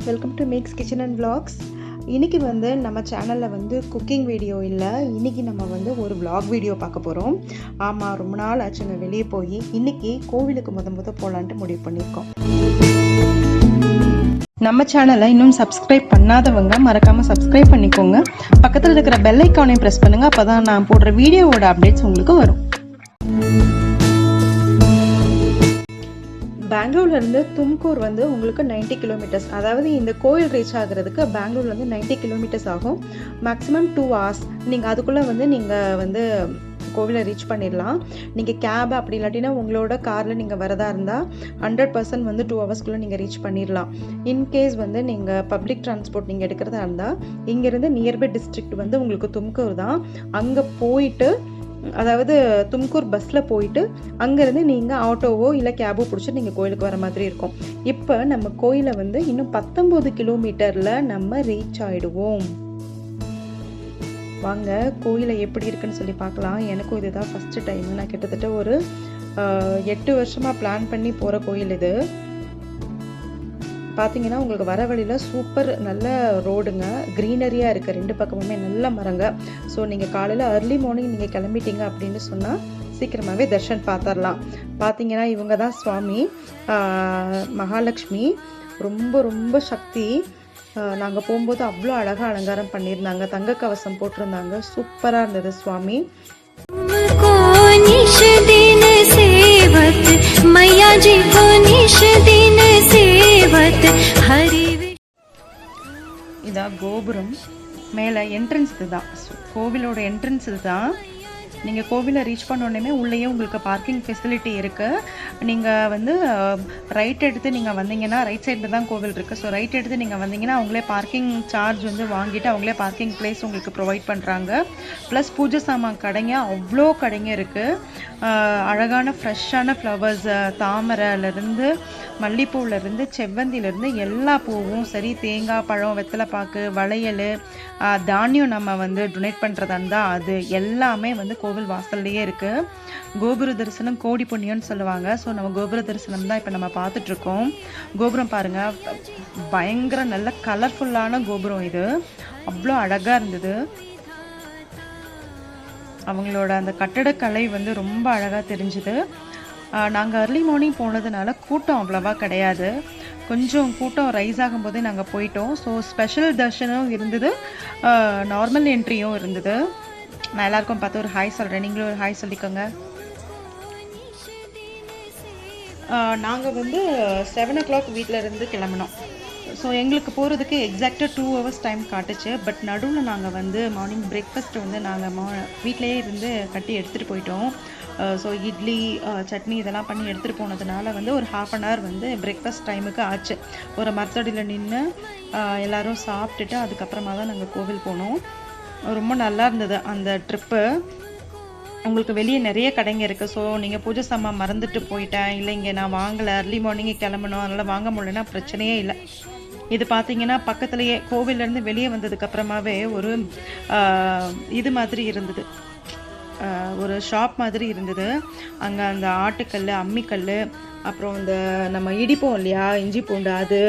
Welcome to Max kitchen and vlogs. இன்றைக்கி நம்ம சேனலில் குக்கிங் வீடியோ இல்லை, இன்றைக்கி நம்ம ஒரு vlog வீடியோ பார்க்க போகிறோம். ஆமாம், ரொம்ப நாள் ஆச்சுங்க வெளியே போய். இன்றைக்கி கோவிலுக்கு முத போகலான்ட்டு முடிவு பண்ணியிருக்கோம். நம்ம சேனலை இன்னும் சப்ஸ்கிரைப் பண்ணாதவங்க மறக்காமல் சப்ஸ்கிரைப் பண்ணிக்கோங்க. பக்கத்தில் இருக்கிற பெல் ஐக்கானையும் ப்ரெஸ் பண்ணுங்கள், அப்போ தான் நான் போடுற வீடியோவோட அப்டேட்ஸ் உங்களுக்கு வரும். பெங்களூர்லேருந்து தும்கூர் உங்களுக்கு 90 கிலோமீட்டர்ஸ். அதாவது இந்த கோயில் ரீச் ஆகிறதுக்கு பெங்களூர்லேருந்து 90 கிலோமீட்டர்ஸ் ஆகும். Maximum 2 hours. நீங்கள் அதுக்குள்ளே நீங்கள் கோவிலை ரீச் பண்ணிடலாம். நீங்கள் கேப் அப்படி இல்லாட்டினா உங்களோட காரில் நீங்கள் வரதா இருந்தால் 100% 2 hours நீங்கள் ரீச் பண்ணிடலாம். இன்கேஸ் நீங்கள் பப்ளிக் டிரான்ஸ்போர்ட் நீங்கள் எடுக்கிறதா இருந்தால் இங்கேருந்து நியர்பை டிஸ்ட்ரிக்ட் உங்களுக்கு தும்கூர் தான். அங்கே போயிட்டு, அதாவது தும்கூர் பஸ்ஸில் போயிட்டு அங்கேருந்து நீங்கள் ஆட்டோவோ இல்லை கேபோ பிடிச்சி நீங்கள் கோயிலுக்கு வர மாதிரி இருக்கும். இப்போ நம்ம கோயிலை இன்னும் 19 கிலோமீட்டரில் நம்ம ரீச் ஆகிடுவோம். வாங்க கோயிலை எப்படி இருக்குன்னு சொல்லி பார்க்கலாம். எனக்கும் இதுதான் ஃபஸ்ட்டு டைம். நான் கிட்டத்தட்ட ஒரு 8 வருஷமாக பிளான் பண்ணி போகிற கோயில் இது. பார்த்தீங்கன்னா உங்களுக்கு வர வழியில் சூப்பர் நல்ல ரோடுங்க, க்ரீனரியாக இருக்குது, 2 பக்கமுமே நல்ல மரங்க. ஸோ நீங்கள் காலையில் அர்லி மார்னிங் நீங்கள் கிளம்பிட்டீங்க அப்படின்னு சொன்னால் சீக்கிரமாகவே தர்ஷன் பார்த்துடலாம். பார்த்தீங்கன்னா இவங்க தான் சுவாமி மகாலட்சுமி. ரொம்ப ரொம்ப சக்தி. நாங்கள் போகும்போது அவ்வளோ அழகாக அலங்காரம் பண்ணியிருந்தாங்க, தங்க கவசம் போட்டிருந்தாங்க. சூப்பராக இருந்தது சுவாமி. இதான் கோபுரம். மேலே என்ட்ரன்ஸ் இதுதான், கோவிலோட என்ட்ரன்ஸ் இதுதான். நீங்கள் கோவிலை ரீச் பண்ணோடனே உள்ளேயே உங்களுக்கு பார்க்கிங் ஃபெசிலிட்டி இருக்குது. நீங்கள் ரைட் எடுத்து நீங்கள் வந்தீங்கன்னா, ரைட் சைடில் தான் கோவில் இருக்குது. ஸோ ரைட் எடுத்து நீங்கள் வந்தீங்கன்னா அவங்களே பார்க்கிங் சார்ஜ் வாங்கிட்டு அவங்களே பார்க்கிங் பிளேஸ் உங்களுக்கு ப்ரொவைட் பண்ணுறாங்க. ப்ளஸ் பூஜை சாமான் கடைங்க, அவ்வளோ கடைங்க இருக்குது. அழகான ஃப்ரெஷ்ஷான ஃப்ளவர்ஸ், தாமரைலேருந்து மல்லிப்பூவிலேருந்து செவ்வந்திலேருந்து எல்லா பூவும் சரி, தேங்காய் பழம், வெத்தலைப்பாக்கு, வளையல், தானியம் நம்ம டொனேட் பண்ணுறதா இருந்தால் அது எல்லாமே கோவில் வாசல்லையே இருக்குது. கோபுர தரிசனம் கோடி புண்ணியம்னு சொல்லுவாங்க. ஸோ நம்ம கோபுர தரிசனம் தான் இப்போ நம்ம பார்த்துட்ருக்கோம். கோபுரம் பாருங்கள், பயங்கர நல்ல கலர்ஃபுல்லான கோபுரம் இது. அவ்வளோ அழகாக இருந்தது. அவங்களோட அந்த கட்டடக்கலை ரொம்ப அழகாக தெரிஞ்சுது. நாங்கள் அர்லி மார்னிங் போனதுனால கூட்டம் அவ்வளோவா கிடையாது. கொஞ்சம் கூட்டம் ரைஸ் ஆகும்போதே நாங்கள் போயிட்டோம். ஸோ ஸ்பெஷல் தர்ஷனும் இருந்தது, நார்மல் என்ட்ரியும் இருந்தது. நான் எல்லாருக்கும் பார்த்து ஒரு ஹாய் சொல்கிறேன், நீங்களும் ஒரு ஹாய் சொல்லிக்கோங்க. நாங்கள் 7 o'clock வீட்டில் இருந்து கிளம்பினோம். ஸோ எங்களுக்கு போகிறதுக்கு எக்ஸாக்டாக 2 hours டைம் காட்டுச்சு. பட் நடுவில் நாங்கள் மார்னிங் பிரேக்ஃபாஸ்ட் நாங்கள் வீட்டிலையே இருந்து கட்டி எடுத்துகிட்டு போயிட்டோம். ஸோ இட்லி, சட்னி இதெல்லாம் பண்ணி எடுத்துகிட்டு போனதுனால ஒரு 1/2 hour பிரேக்ஃபாஸ்ட் டைமுக்கு ஆச்சு. ஒரு மரத்தடியில் நின்று எல்லோரும் சாப்பிட்டுட்டு அதுக்கப்புறமா தான் நாங்கள் கோவில் போனோம். ரொம்ப நல்லா இருந்தது அந்த ட்ரிப்பு. உங்களுக்கு வெளியே நிறைய கடைங்க இருக்குது. ஸோ நீங்கள் பூஜை சாமான் மறந்துட்டு போயிட்டேன், இல்லை இங்கே நான் வாங்கலை, அர்லி மார்னிங்கே கிளம்பணும், அதனால் வாங்க முடியலன்னா பிரச்சனையே இல்லை. இது பார்த்தீங்கன்னா பக்கத்துலேயே கோவிலேருந்து வெளியே வந்ததுக்கப்புறமாவே ஒரு இது மாதிரி இருந்தது, ஒரு ஷாப் மாதிரி இருந்தது. அங்கே அந்த ஆட்டுக்கல், அம்மிக்கல், அப்புறம் இந்த நம்ம இடிப்போம் இல்லையா இஞ்சி பூண்டு, அது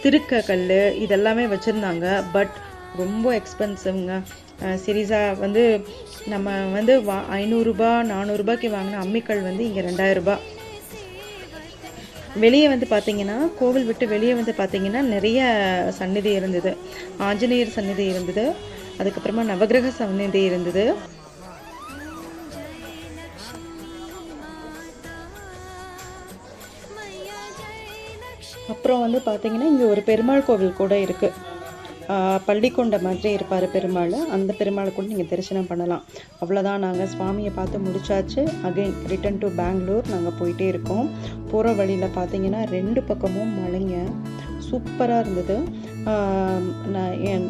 திருக்கல், இதெல்லாமே வச்சுருந்தாங்க. பட் ரொம்ப எக்ஸ்பென்சிவ்ங்க. சீரியஸாக நம்ம 500 ரூபா 400 ரூபாய்க்கு வாங்கின அம்மிக்கல் இங்கே 2000 ரூபாய். வெளியே பார்த்தீங்கன்னா, கோவில் விட்டு வெளியே பார்த்தீங்கன்னா நிறைய சந்நிதி இருந்தது. ஆஞ்சநேயர் சந்நிதி இருந்தது, அதுக்கப்புறமா நவகிரக சந்நிதி இருந்தது. அப்புறம் பார்த்தீங்கன்னா இங்கே ஒரு பெருமாள் கோவில் கூட இருக்குது. பள்ளிக்கொண்ட மாதிரி இருப்பார் பெருமாள். அந்த பெருமாளை கூட நீங்கள் தரிசனம் பண்ணலாம். அவ்வளோதான், நாங்கள் சுவாமியை பார்த்து முடிச்சாச்சு. அகைன் ரிட்டன் டு பெங்களூர் நாங்கள் போயிட்டே இருக்கோம். போகிற வழியில் பார்த்தீங்கன்னா 2 பக்கமும் மலைங்க, சூப்பராக இருந்தது. நான்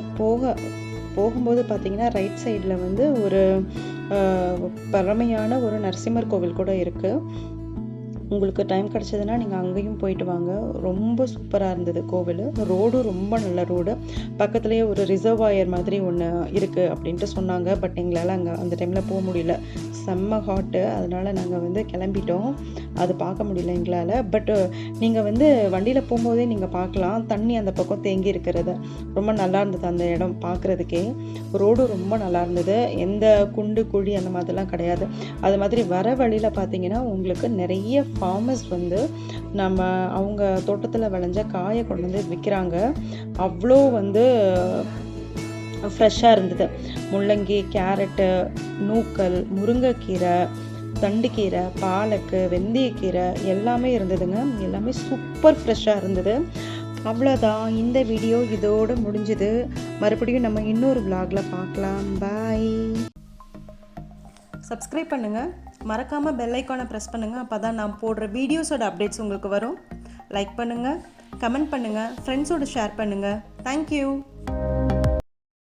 போகும்போது பார்த்தீங்கன்னா ரைட் சைடில் ஒரு பழமையான ஒரு நரசிம்மர் கோவில் கூட இருக்குது. உங்களுக்கு டைம் கிடச்சதுன்னா நீங்கள் அங்கேயும் போயிட்டு வாங்க. ரொம்ப சூப்பராக இருந்தது கோவில். ரோடும் ரொம்ப நல்ல ரோடு. பக்கத்துலேயே ஒரு ரிசர்வாயர் மாதிரி ஒன்று இருக்குது அப்படின்ட்டு சொன்னாங்க. பட் எங்களால் அங்கே அந்த டைமில் போக முடியல, செம்ம ஹாட்டு. அதனால் நாங்கள் கிளம்பிட்டோம். அது பார்க்க முடியல எங்களால். பட் நீங்கள் வந்து வண்டியில் போகும்போதே நீங்கள் பார்க்கலாம், தண்ணி அந்த பக்கம் தேங்கி இருக்கிறது. ரொம்ப நல்லா இருந்தது அந்த இடம் பார்க்குறதுக்கே. ரோடும் ரொம்ப நல்லா இருந்தது, எந்த குண்டு குழி அந்த மாதிரிலாம் கிடையாது. அது மாதிரி வர வழியில் பார்த்தீங்கன்னா உங்களுக்கு நிறைய ஃபார்மர்ஸ் வந்து அவங்க தோட்டத்தில் விளைஞ்ச காயை கொண்டு வந்து விற்கிறாங்க. அவ்வளோ வந்து ஃப்ரெஷ்ஷாக இருந்தது. முள்ளங்கி, கேரட்டு, நூக்கல், முருங்கைக்கீரை, தண்டுக்கீரை, பாலக்கு, வெந்தயக்கீரை எல்லாமே இருந்ததுங்க. எல்லாமே சூப்பர் ஃப்ரெஷ்ஷாக இருந்தது. அவ்வளோதான், இந்த வீடியோ இதோடு முடிஞ்சுது. மறுபடியும் நம்ம இன்னொரு vlogல பார்க்கலாம். பாய். சப்ஸ்கிரைப் பண்ணுங்கள், மறக்காமல் பெல் ஐக்கானை ப்ரெஸ் பண்ணுங்கள். அப்போ தான் நான் போடுற வீடியோஸோட அப்டேட்ஸ் உங்களுக்கு வரும். லைக் பண்ணுங்கள், கமெண்ட் பண்ணுங்கள், ஃப்ரெண்ட்ஸோடு ஷேர் பண்ணுங்கள். தேங்க்யூ.